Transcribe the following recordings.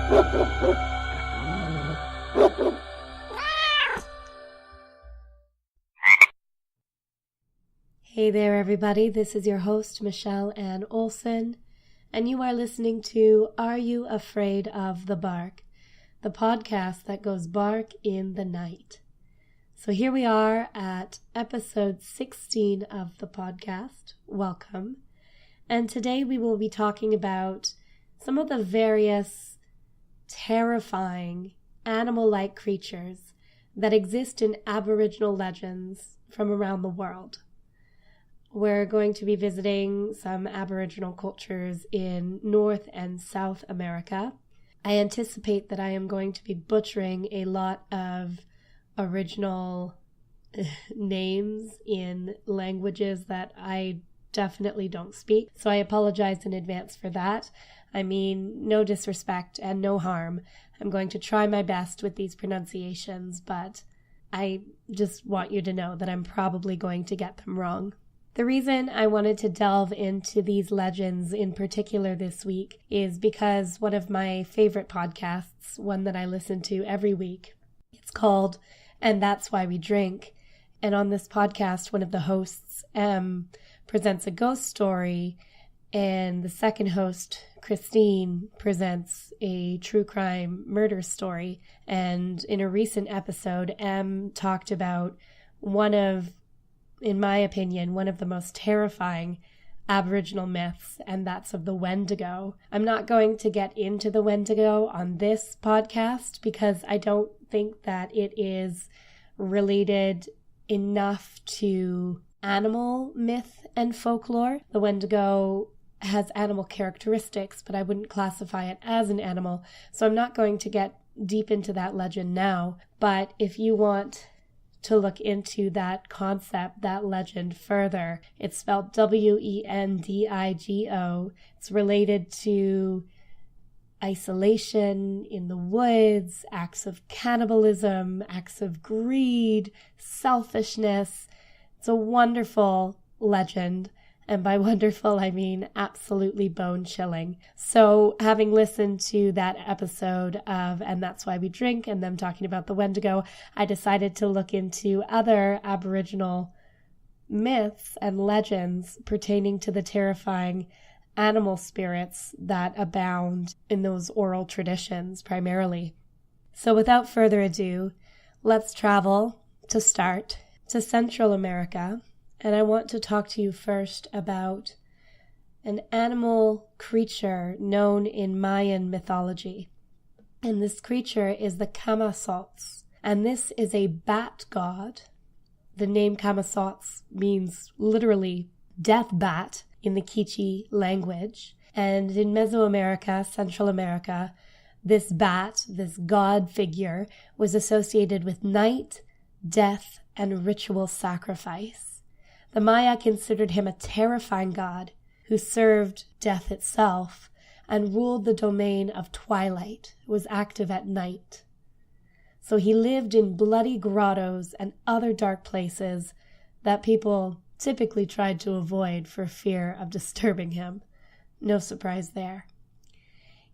Hey there, everybody. This is your host, Michelle Ann Olson, and you are listening to Are You Afraid of the Bark, the podcast that goes bark in the night. So here we are at episode 16 of the podcast. Welcome. And today we will be talking about some of the various terrifying animal-like creatures that exist in Aboriginal legends from around the world. We're going to be visiting some Aboriginal cultures in North and South America. I anticipate that I am going to be butchering a lot of original names in languages that I definitely don't speak, so I apologize in advance for that. I mean, no disrespect and no harm. I'm going to try my best with these pronunciations, but I just want you to know that I'm probably going to get them wrong. The reason I wanted to delve into these legends in particular this week is because one of my favorite podcasts, one that I listen to every week, it's called And That's Why We Drink. And on this podcast, one of the hosts, M, presents a ghost story, and the second host, Christine, presents a true crime murder story. And in a recent episode, M talked about in my opinion, one of the most terrifying Aboriginal myths, and that's of the Wendigo. I'm not going to get into the Wendigo on this podcast because I don't think that it is related enough to animal myth and folklore. The Wendigo has animal characteristics, but I wouldn't classify it as an animal, so I'm not going to get deep into that legend now. But if you want to look into that concept, that legend further, it's spelled Wendigo. It's related to isolation in the woods, acts of cannibalism, acts of greed, selfishness. It's a wonderful legend, and by wonderful I mean absolutely bone-chilling. So having listened to that episode of And That's Why We Drink and them talking about the Wendigo, I decided to look into other Aboriginal myths and legends pertaining to the terrifying animal spirits that abound in those oral traditions primarily. So without further ado, let's travel to start to Central America. And I want to talk to you first about an animal creature known in Mayan mythology. And this creature is the Camasots. And this is a bat god. The name Camasots means literally death bat in the Quiche language. And in Mesoamerica, Central America, this bat, this god figure, was associated with night, death, and ritual sacrifice. The Maya considered him a terrifying god who served death itself and ruled the domain of twilight, was active at night. So he lived in bloody grottos and other dark places that people typically tried to avoid for fear of disturbing him. No surprise there.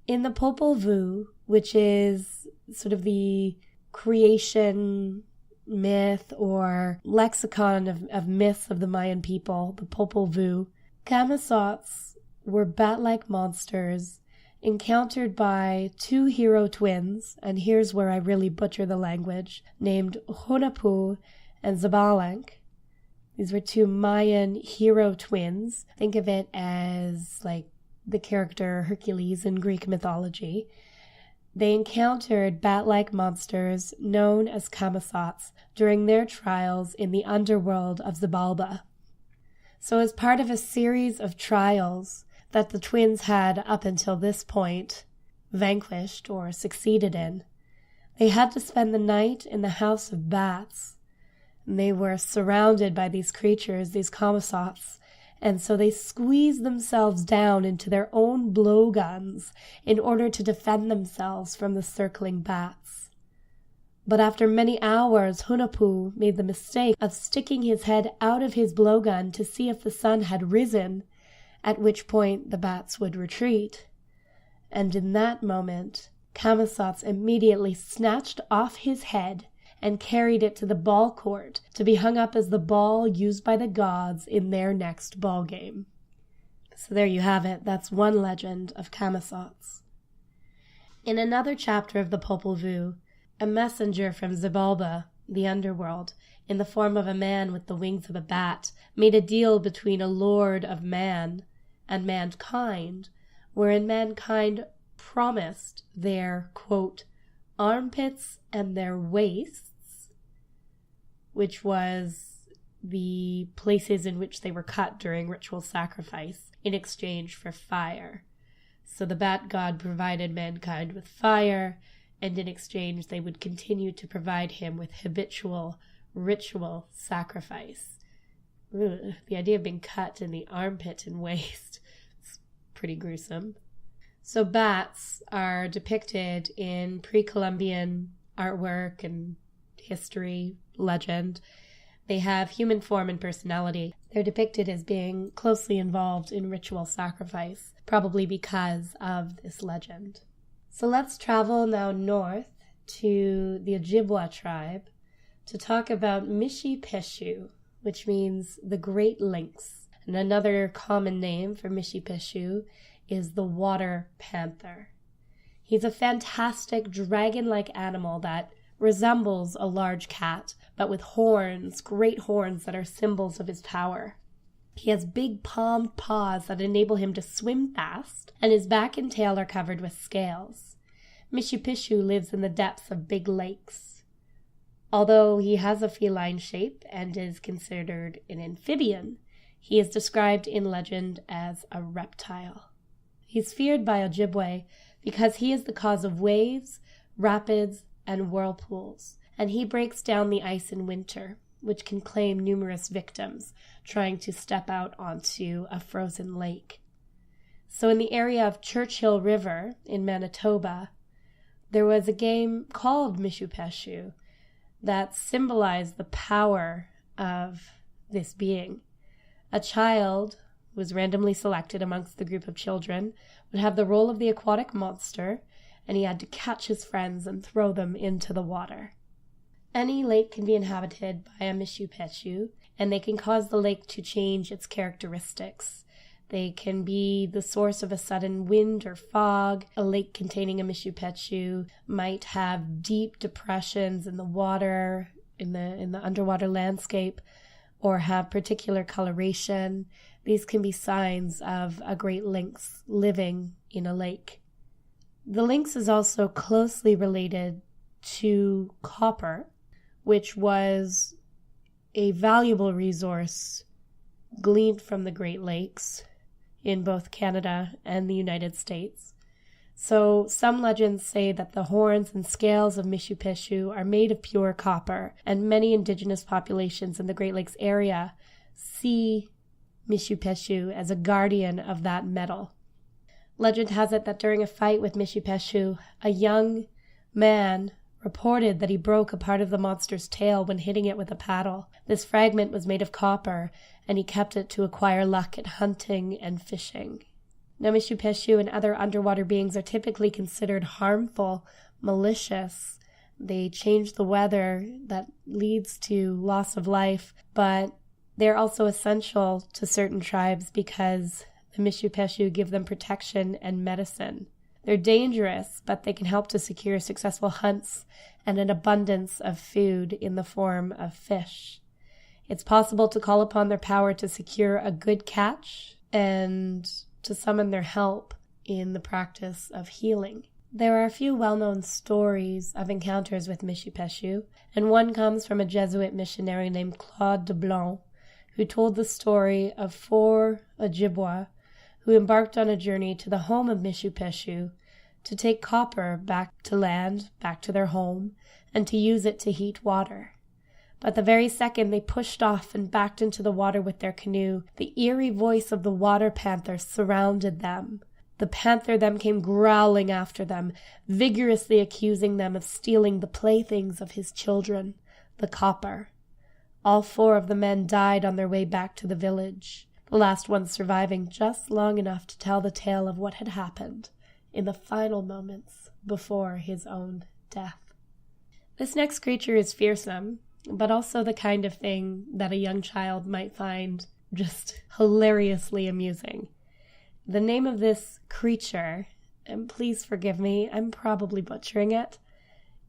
In the Popol Vuh, which is sort of the creation myth or lexicon of myths of the Mayan people, the Popol Vuh, Camasots were bat-like monsters encountered by two hero twins, and here's where I really butcher the language, named Hunahpu and Zabalanc. These were two Mayan hero twins. Think of it as like the character Hercules in Greek mythology. They encountered bat-like monsters known as Camasots during their trials in the underworld of Xibalba. So as part of a series of trials that the twins had up until this point vanquished or succeeded in, they had to spend the night in the House of Bats. And they were surrounded by these creatures, these Camasots, and so they squeezed themselves down into their own blowguns in order to defend themselves from the circling bats. But after many hours, Hunahpu made the mistake of sticking his head out of his blowgun to see if the sun had risen, at which point the bats would retreat. And in that moment, Camasots immediately snatched off his head and carried it to the ball court to be hung up as the ball used by the gods in their next ball game. So there you have it. That's one legend of Camasots. In another chapter of the Popol Vuh, a messenger from Xibalba, the underworld, in the form of a man with the wings of a bat, made a deal between a lord of man and mankind, wherein mankind promised their, quote, armpits and their waists, which was the places in which they were cut during ritual sacrifice, in exchange for fire. So the bat god provided mankind with fire, and in exchange they would continue to provide him with habitual ritual sacrifice. Ugh, the idea of being cut in the armpit and waist is pretty gruesome. So bats are depicted in pre-Columbian artwork and history, legend. They have human form and personality. They're depicted as being closely involved in ritual sacrifice, probably because of this legend. So let's travel now north to the Ojibwa tribe to talk about Mishipeshu, which means the Great Lynx. And another common name for Mishipeshu is the water panther. He's a fantastic dragon-like animal that resembles a large cat, but with horns, great horns that are symbols of his power. He has big palmed paws that enable him to swim fast, and his back and tail are covered with scales. Mishipeshu lives in the depths of big lakes. Although he has a feline shape and is considered an amphibian, he is described in legend as a reptile. He's feared by Ojibwe because he is the cause of waves, rapids, and whirlpools, and he breaks down the ice in winter, which can claim numerous victims trying to step out onto a frozen lake. So in the area of Churchill River in Manitoba, there was a game called Mishipeshu that symbolized the power of this being. A child was randomly selected amongst the group of children, would have the role of the aquatic monster, and he had to catch his friends and throw them into the water. Any lake can be inhabited by a Mishipeshu, and they can cause the lake to change its characteristics. They can be the source of a sudden wind or fog. A lake containing a Mishipeshu might have deep depressions in the water, in the underwater landscape, or have particular coloration. These can be signs of a great lynx living in a lake. The lynx is also closely related to copper, which was a valuable resource gleaned from the Great Lakes in both Canada and the United States. So some legends say that the horns and scales of Mishipeshu are made of pure copper, and many indigenous populations in the Great Lakes area see Mishipeshu as a guardian of that metal. Legend has it that during a fight with Mishipeshu, a young man reported that he broke a part of the monster's tail when hitting it with a paddle. This fragment was made of copper, and he kept it to acquire luck at hunting and fishing. Now, Mishipeshu and other underwater beings are typically considered harmful, malicious. They change the weather that leads to loss of life, but they're also essential to certain tribes because the Mishipeshu give them protection and medicine. They're dangerous, but they can help to secure successful hunts and an abundance of food in the form of fish. It's possible to call upon their power to secure a good catch and to summon their help in the practice of healing. There are a few well-known stories of encounters with Mishipeshu, and one comes from a Jesuit missionary named Claude de Blanc, who told the story of 4 Ojibwa who embarked on a journey to the home of Mishipeshu to take copper back to land, back to their home, and to use it to heat water. But the very second they pushed off and backed into the water with their canoe, the eerie voice of the water panther surrounded them. The panther then came growling after them, vigorously accusing them of stealing the playthings of his children, the copper. All 4 of the men died on their way back to the village, the last one surviving just long enough to tell the tale of what had happened in the final moments before his own death. This next creature is fearsome, but also the kind of thing that a young child might find just hilariously amusing. The name of this creature, and please forgive me, I'm probably butchering it,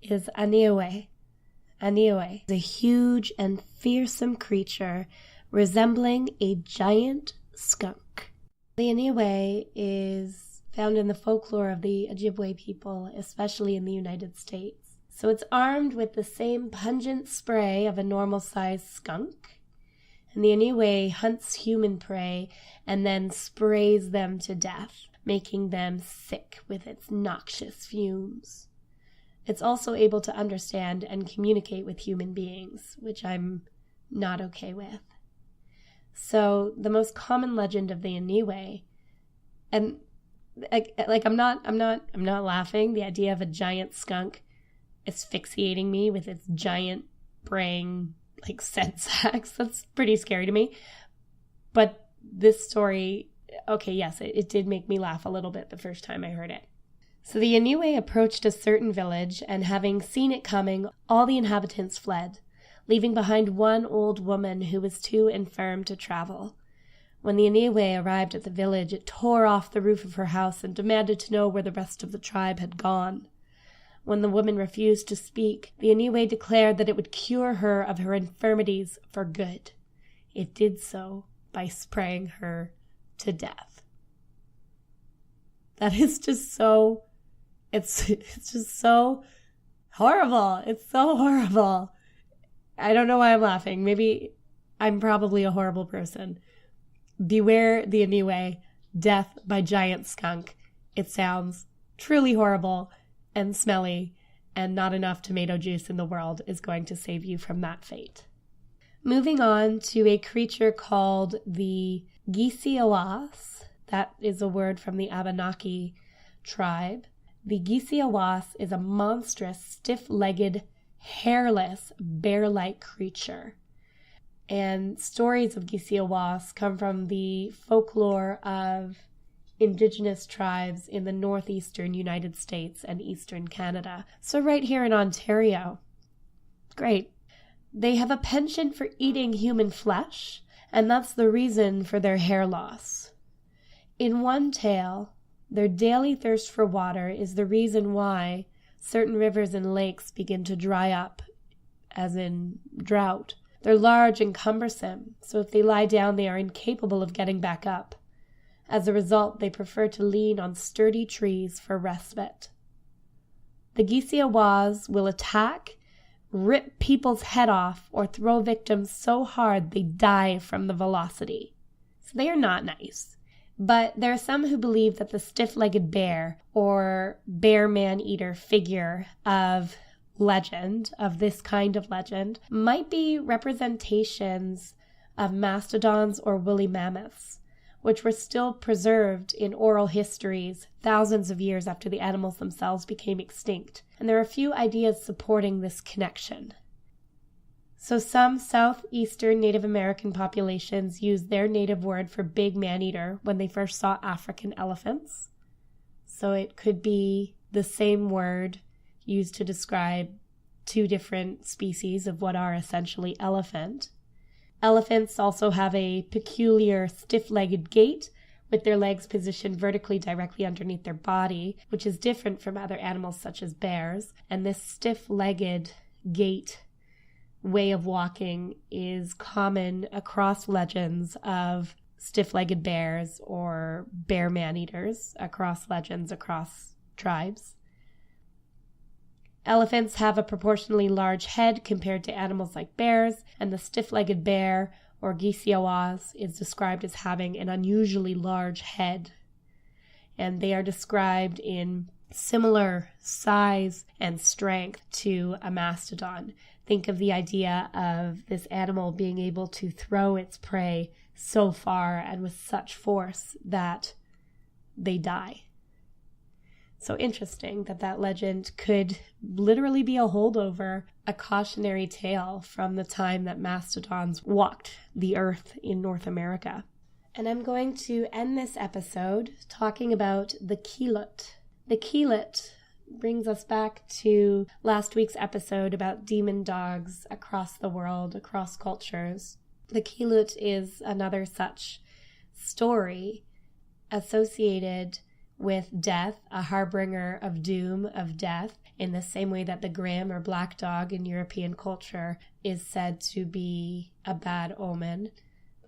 is Aniwe. Aniwe is a huge and fearsome creature resembling a giant skunk. The Aniwe is found in the folklore of the Ojibwe people, especially in the United States. So it's armed with the same pungent spray of a normal-sized skunk, and the Aniwe hunts human prey and then sprays them to death, making them sick with its noxious fumes. It's also able to understand and communicate with human beings, which I'm not okay with. So the most common legend of the Aniwe, and I'm not laughing. The idea of a giant skunk asphyxiating me with its giant braying scent sacs, that's pretty scary to me. But this story, okay, yes, it did make me laugh a little bit the first time I heard it. So the Aniwe approached a certain village, and having seen it coming, all the inhabitants fled, leaving behind one old woman who was too infirm to travel. When the Aniwe arrived at the village, it tore off the roof of her house and demanded to know where the rest of the tribe had gone. When the woman refused to speak, the Aniwe declared that it would cure her of her infirmities for good. It did so by spraying her to death. That is just so... It's just so horrible. It's so horrible. I don't know why I'm laughing. Maybe I'm probably a horrible person. Beware the Aniwe, death by giant skunk. It sounds truly horrible and smelly, and not enough tomato juice in the world is going to save you from that fate. Moving on to a creature called the VCOs. That is a word from the Abenaki tribe. The VCOs is a monstrous, stiff-legged, hairless, bear-like creature. And stories of VCOs come from the folklore of indigenous tribes in the northeastern United States and eastern Canada. So right here in Ontario. Great. They have a penchant for eating human flesh, and that's the reason for their hair loss. In one tale, their daily thirst for water is the reason why certain rivers and lakes begin to dry up, as in drought. They're large and cumbersome, so if they lie down, they are incapable of getting back up. As a result, they prefer to lean on sturdy trees for respite. The VCOs will attack, rip people's head off, or throw victims so hard they die from the velocity. So they are not nice. But there are some who believe that the stiff-legged bear, or bear man-eater figure of legend, of this kind of legend, might be representations of mastodons or woolly mammoths, which were still preserved in oral histories thousands of years after the animals themselves became extinct. And there are a few ideas supporting this connection. So some southeastern Native American populations used their native word for big man-eater when they first saw African elephants. So it could be the same word used to describe two different species of what are essentially elephant. Elephants also have a peculiar stiff-legged gait with their legs positioned vertically directly underneath their body, which is different from other animals such as bears. And this stiff-legged gait way of walking is common across legends of stiff-legged bears or bear man-eaters, across legends, across tribes. Elephants have a proportionally large head compared to animals like bears, and the stiff-legged bear, or VCOs, is described as having an unusually large head. And they are described in similar size and strength to a mastodon. Think of the idea of this animal being able to throw its prey so far and with such force that they die. So interesting that legend could literally be a holdover, a cautionary tale from the time that mastodons walked the earth in North America. And I'm going to end this episode talking about the Keel. The Keelet brings us back to last week's episode about demon dogs across the world, across cultures. The Keelet is another such story associated with death, a harbinger of doom, of death, in the same way that the Graham or black dog in European culture is said to be a bad omen.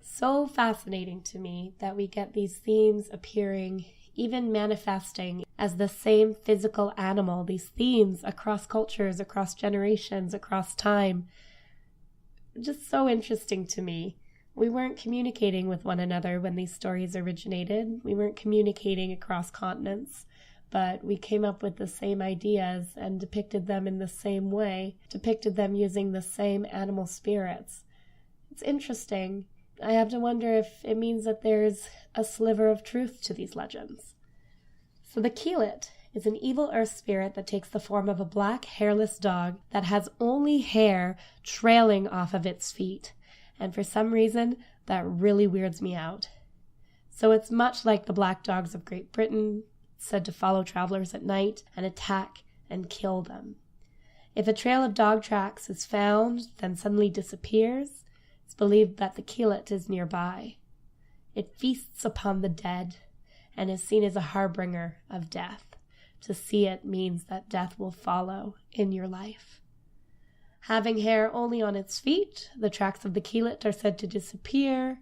So fascinating to me that we get these themes appearing, even manifesting as the same physical animal, these themes across cultures, across generations, across time. Just so interesting to me. We weren't communicating with one another when these stories originated. We weren't communicating across continents, but we came up with the same ideas and depicted them in the same way, depicted them using the same animal spirits. It's interesting. I have to wonder if it means that there's a sliver of truth to these legends. So the Keelet is an evil earth spirit that takes the form of a black, hairless dog that has only hair trailing off of its feet. And for some reason, that really weirds me out. So it's much like the black dogs of Great Britain, said to follow travelers at night and attack and kill them. If a trail of dog tracks is found, then suddenly disappears, it's believed that the Keelet is nearby. It feasts upon the dead and is seen as a harbinger of death. To see it means that death will follow in your life. Having hair only on its feet, the tracks of the Keelet are said to disappear,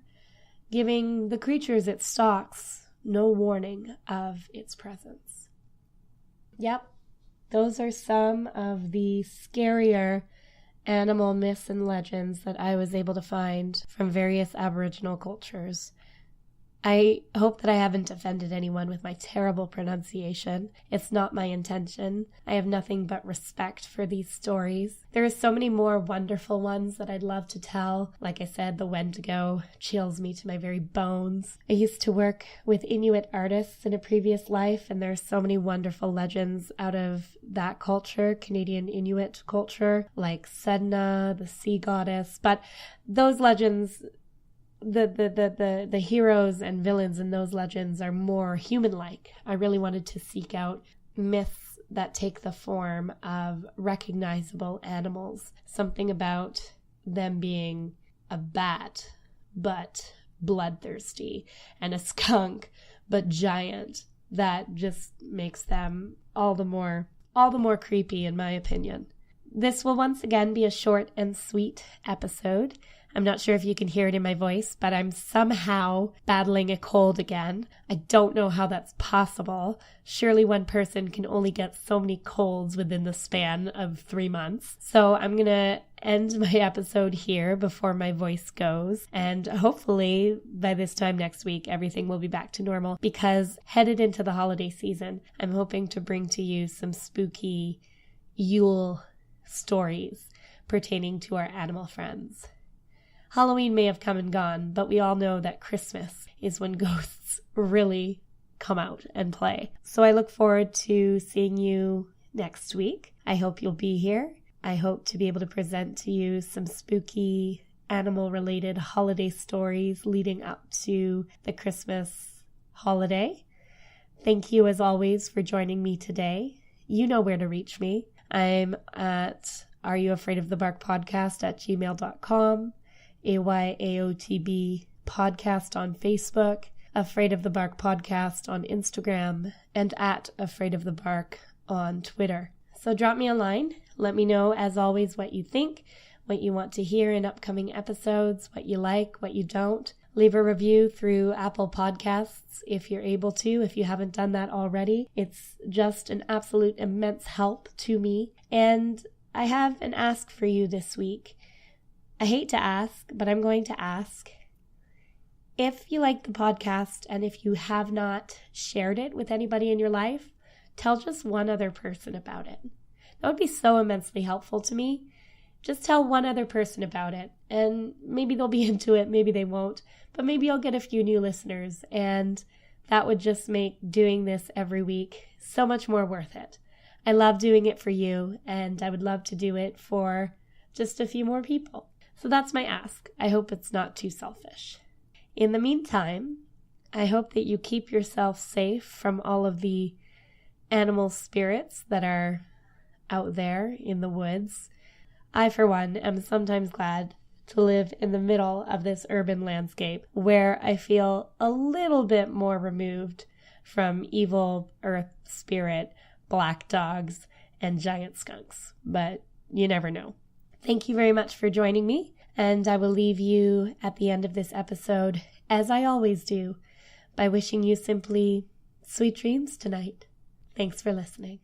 giving the creatures it stalks no warning of its presence. Yep, those are some of the scarier animal myths and legends that I was able to find from various Aboriginal cultures. I hope that I haven't offended anyone with my terrible pronunciation. It's not my intention. I have nothing but respect for these stories. There are so many more wonderful ones that I'd love to tell. Like I said, the Wendigo chills me to my very bones. I used to work with Inuit artists in a previous life, and there are so many wonderful legends out of that culture, Canadian Inuit culture, like Sedna, the sea goddess. But those legends, the heroes and villains in those legends are more human-like. I really wanted to seek out myths that take the form of recognizable animals. Something about them being a bat, but bloodthirsty, and a skunk, but giant. That just makes them all the more creepy, in my opinion. This will once again be a short and sweet episode. I'm not sure if you can hear it in my voice, but I'm somehow battling a cold again. I don't know how that's possible. Surely one person can only get so many colds within the span of 3 months. So I'm going to end my episode here before my voice goes. And hopefully by this time next week, everything will be back to normal, because headed into the holiday season, I'm hoping to bring to you some spooky Yule stories pertaining to our animal friends. Halloween may have come and gone, but we all know that Christmas is when ghosts really come out and play. So I look forward to seeing you next week. I hope you'll be here. I hope to be able to present to you some spooky animal-related holiday stories leading up to the Christmas holiday. Thank you, as always, for joining me today. You know where to reach me. I'm at areyoufraidofthebark@gmail.com. AYAOTB podcast on Facebook, Afraid of the Bark podcast on Instagram, and at Afraid of the Bark on Twitter. So drop me a line. Let me know, as always, what you think, what you want to hear in upcoming episodes, what you like, what you don't. Leave a review through Apple Podcasts if you're able to, if you haven't done that already. It's just an absolute immense help to me. And I have an ask for you this week. I hate to ask, but I'm going to ask. If you like the podcast and if you have not shared it with anybody in your life, tell just one other person about it. That would be so immensely helpful to me. Just tell one other person about it, and maybe they'll be into it, maybe they won't, but maybe I'll get a few new listeners, and that would just make doing this every week so much more worth it. I love doing it for you, and I would love to do it for just a few more people. So that's my ask. I hope it's not too selfish. In the meantime, I hope that you keep yourself safe from all of the animal spirits that are out there in the woods. I, for one, am sometimes glad to live in the middle of this urban landscape where I feel a little bit more removed from evil earth spirit, black dogs, and giant skunks. But you never know. Thank you very much for joining me, and I will leave you at the end of this episode, as I always do, by wishing you simply sweet dreams tonight. Thanks for listening.